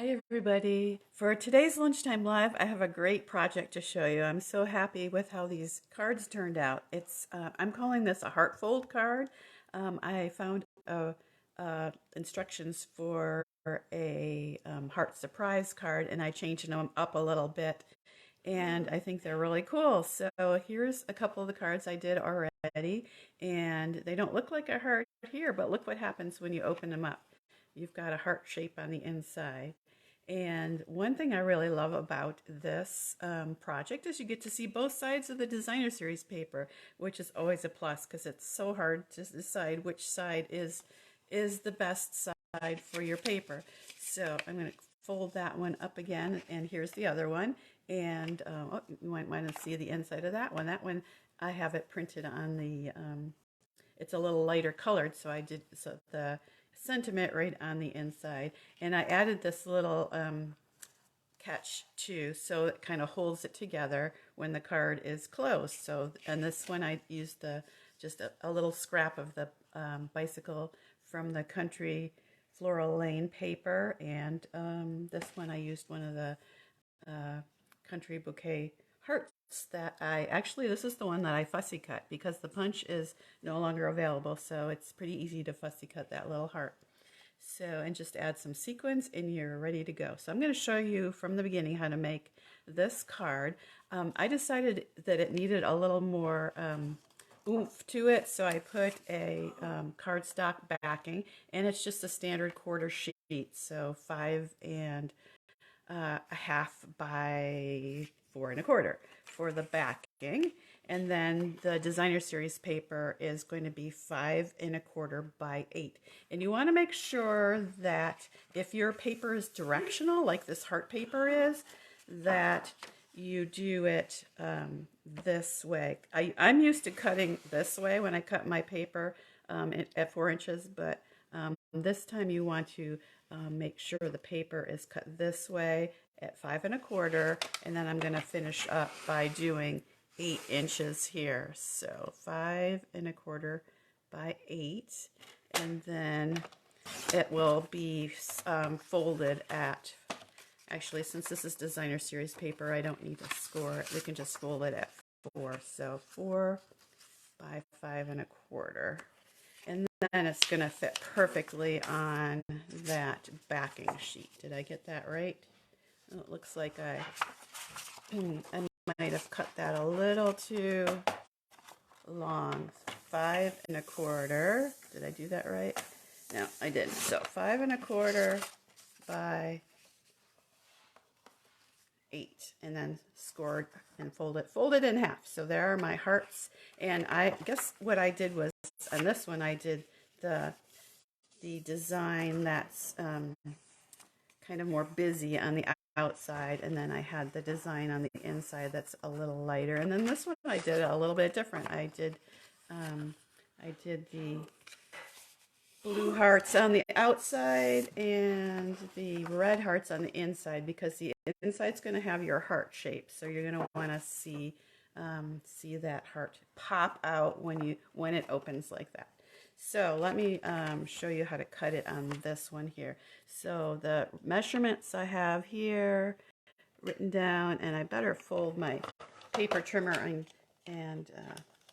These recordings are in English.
Hi everybody. For today's Lunchtime Live, I have a great project to show you. I'm so happy with how these cards turned out. I'm calling this a heart fold card. I found instructions for a heart surprise card and I changed them up a little bit and I think they're really cool. So here's a couple of the cards I did already, and they don't look like a heart here, but look what happens when you open them up. You've got a heart shape on the inside. And one thing I really love about this project is you get to see both sides of the designer series paper, which is always a plus because it's so hard to decide which side is the best side for your paper. So I'm going to fold that one up again, and here's the other one. And you might want to see the inside of that one. That one I have it printed on the. It's a little lighter colored, so I did the sentiment right on the inside, and I added this little catch too, so it kind of holds it together when the card is closed. So, and this one I used just a little scrap of the bicycle from the Country Floral Lane paper, and this one I used one of the Country Bouquet hearts that this is the one that I fussy cut because the punch is no longer available, so it's pretty easy to fussy cut that little heart. So, and just add some sequins and you're ready to go. So I'm going to show you from the beginning how to make this card. I decided that it needed a little more oomph to it, so I put a cardstock backing, and it's just a standard quarter sheet, so 5 1/2 by 4 1/4 for the backing. And then the designer series paper is going to be 5 1/4 by 8. And you want to make sure that if your paper is directional, like this heart paper is, that you do it this way. I'm used to cutting this way when I cut my paper at 4 inches, but this time you want to make sure the paper is cut this way at 5 1/4, and then I'm going to finish up by doing 8 inches here. So 5 1/4 by 8, and then it will be folded at, actually, since this is designer series paper, I don't need to score it. We can just fold it at 4. So 4 by 5 1/4. And then it's going to fit perfectly on that backing sheet. Did I get that right? Oh, it looks like I might have cut that a little too long. 5 1/4. Did I do that right? No, I didn't. So 5 1/4 by 8, and then scored and fold it in half. So there are my hearts. And I guess what I did was, on this one I did the design that's kind of more busy on the outside, and then I had the design on the inside that's a little lighter. And then this one I did a little bit different. I did the blue hearts on the outside and the red hearts on the inside, because the inside's going to have your heart shape, so you're going to want to see that heart pop out when it opens like that. So let me show you how to cut it on this one here. So the measurements I have here written down, and I better fold my paper trimmer and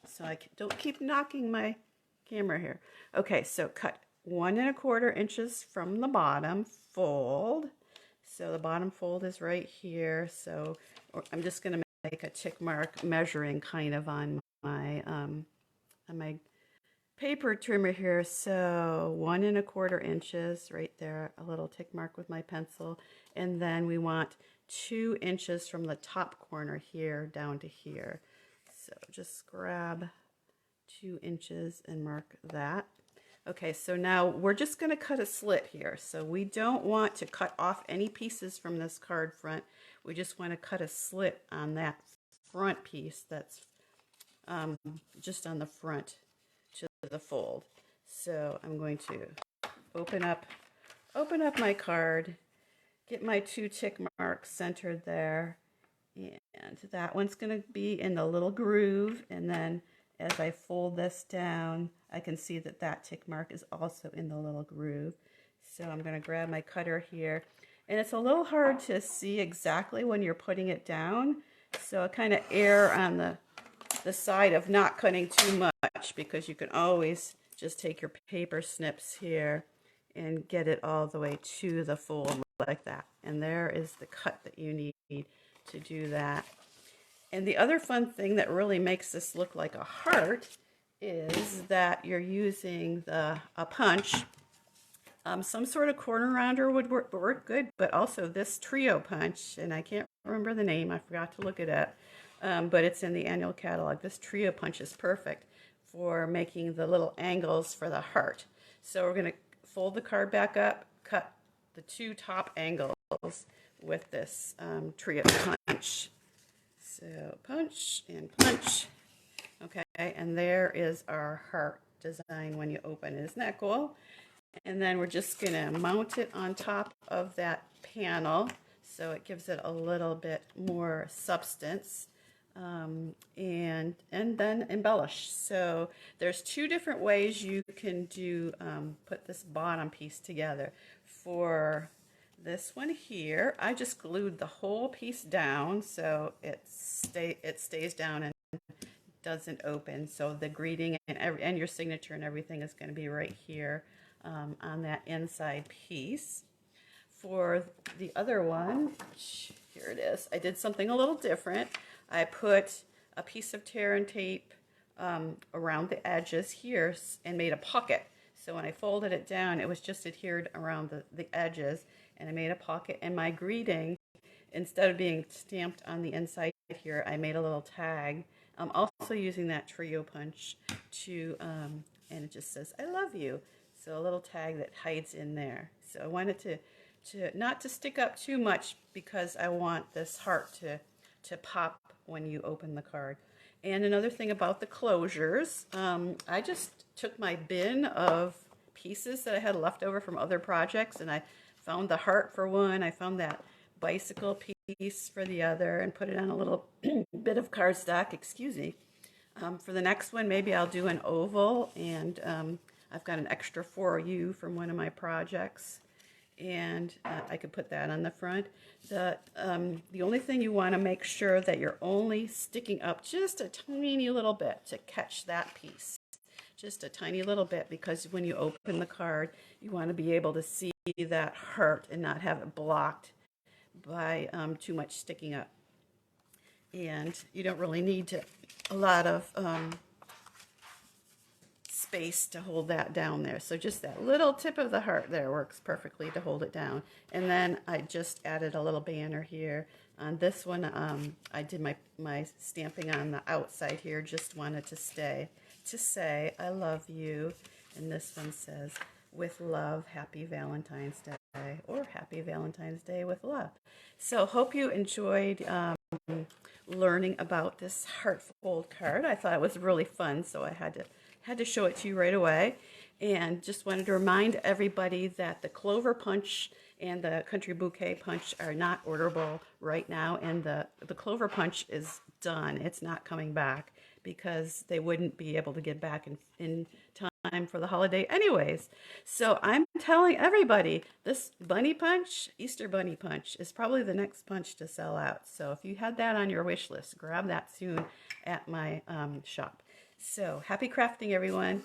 so I don't keep knocking my camera here. Okay, so cut 1 1/4 inches from the bottom, fold. So the bottom fold is right here. So I'm just going to make a tick mark measuring kind of on my paper trimmer here. So 1 1/4 inches right there, a little tick mark with my pencil. And then we want 2 inches from the top corner here down to here. So just grab 2 inches and mark that. Okay, so now we're just going to cut a slit here. So we don't want to cut off any pieces from this card front. We just want to cut a slit on that front piece that's just on the front to the fold. So I'm going to open up my card, get my 2 tick marks centered there, and that one's going to be in the little groove, and then as I fold this down, I can see that that tick mark is also in the little groove. So I'm going to grab my cutter here, And it's a little hard to see exactly when you're putting it down. So I kind of err on the side of not cutting too much, because you can always just take your paper snips here and get it all the way to the fold like that. And there is the cut that you need to do that. And the other fun thing that really makes this look like a heart is that you're using a punch. Some sort of corner rounder would work good, but also this trio punch, and I can't remember the name, I forgot to look it up, but it's in the annual catalog. This trio punch is perfect for making the little angles for the heart. So we're going to fold the card back up, cut the two top angles with this trio punch. So punch and punch. Okay, and there is our heart design when you open it. Isn't that cool? And then we're just going to mount it on top of that panel so it gives it a little bit more substance, and then embellish. So there's two different ways you can do put this bottom piece together. For this one here, I just glued the whole piece down so it stays down and doesn't open. So the greeting and your signature and everything is going to be right here on that inside piece. For the other one, here it is, I did something a little different. I put a piece of tear and tape around the edges here and made a pocket. So when I folded it down, it was just adhered around the edges, and I made a pocket. And my greeting, instead of being stamped on the inside here, I made a little tag. I'm also using that trio punch to, and it just says, "I love you." So a little tag that hides in there. So I wanted to not to stick up too much, because I want this heart to pop when you open the card. And another thing about the closures, I just took my bin of pieces that I had left over from other projects, and I found the heart for one, I found that bicycle piece for the other, and put it on a little bit of cardstock, excuse me. For the next one, maybe I'll do an oval, and I've got an extra for you from one of my projects, and I could put that on the front. The only thing you want to make sure that you're only sticking up just a tiny little bit to catch that piece. Just a tiny little bit, because when you open the card, you want to be able to see that heart and not have it blocked by too much sticking up. And you don't really need a lot of space to hold that down there. So just that little tip of the heart there works perfectly to hold it down. And then I just added a little banner here. On this one, I did my stamping on the outside here, just wanted to say, "I love you." And this one says, "With love, happy Valentine's Day," or "Happy Valentine's Day with love." So hope you enjoyed learning about this heart fold card. I thought it was really fun, so I had to show it to you right away. And just wanted to remind everybody that the Clover Punch and the Country Bouquet Punch are not orderable right now, and the Clover Punch is done. It's not coming back, because they wouldn't be able to get back in time for the holiday anyways. So I'm telling everybody, this bunny punch, Easter bunny punch, is probably the next punch to sell out. So if you had that on your wish list, grab that soon at my shop. So happy crafting, everyone.